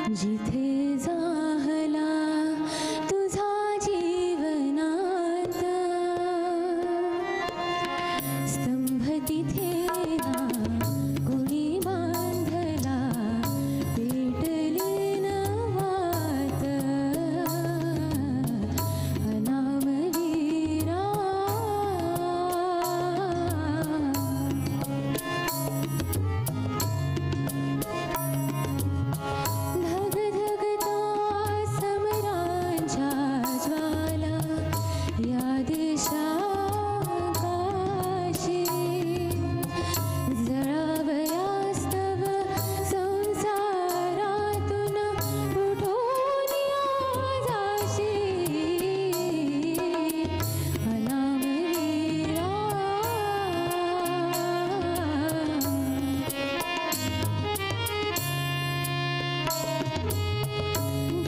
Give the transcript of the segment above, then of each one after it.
जिथे जाहला तुझा जीवनात स्तंभ तिथे ना कोणी बांधला पेटली नवात अनामवीरा या देशाकाशी जळावयास्तव संसारातून उठून या जाशी अनामवीरा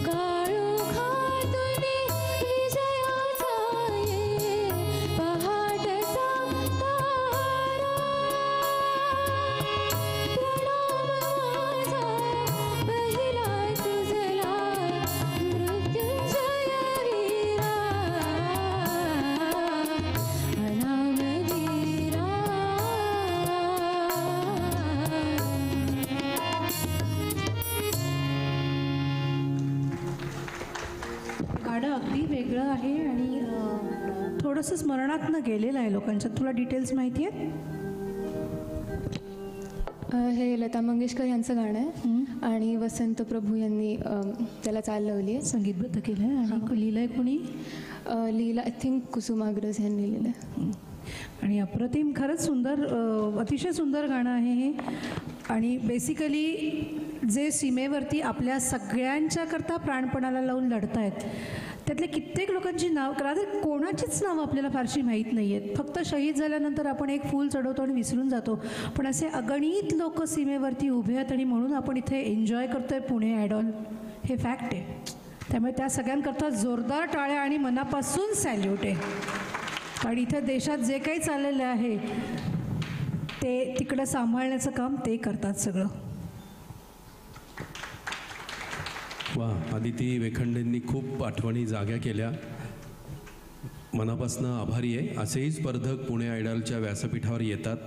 काळोखातून विजयाचा पहाटचा तारा प्रणाम माझा पहिला तुझला मृत्युंजय वीरा अनामवीरा गाणं अगदी वेगळं आहे आणि थोडंसं स्मरणातनं गेलेलं आहे लोकांच्या. तुला डिटेल्स माहिती आहेत? हे लता मंगेशकर यांचं गाणं आहे आणि वसंत प्रभू यांनी त्याला चाल लावली आहे, संगीतबद्ध केलं आहे आणि लिहिलं आहे कोणी? लीला आय थिंक कुसुमाग्रज यांनी लिहिलं आहे. आणि अप्रतिम, खरंच सुंदर, अतिशय सुंदर गाणं आहे हे. आणि बेसिकली जे सीमेवरती आपल्या सगळ्यांच्याकरता प्राणपणाला लावून लढत आहेत त्यातल्या कित्येक लोकांची नाव, कारण कोणाचीच नावं आपल्याला फारशी माहीत नाही आहेत. फक्त शहीद झाल्यानंतर आपण एक फूल चढवतो आणि विसरून जातो, पण असे अगणित लोक सीमेवरती उभे आहेत आणि म्हणून आपण इथे एन्जॉय करतो आहे पुणे आयडॉल. हे फॅक्ट आहे. त्यामुळे त्या सगळ्यांकरता जोरदार टाळ्या आणि मनापासून सॅल्यूट आहे. कारण इथं देशात जे काही चाललेलं आहे ते तिकडं सांभाळण्याचं काम ते करतात सगळं. वा, आदिती वेखंडेंनी खूप आठवणी जाग्या केल्या. मनापासून आभारी आहे. असेही स्पर्धक पुणे आयडॉलच्या व्यासपीठावर येतात,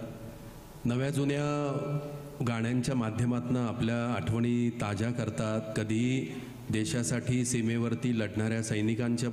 नव्या जुन्या गाण्यांच्या माध्यमातून आपल्या आठवणी ताज्या करतात. कधी देशासाठी सीमेवरती लढणाऱ्या सैनिकांच्या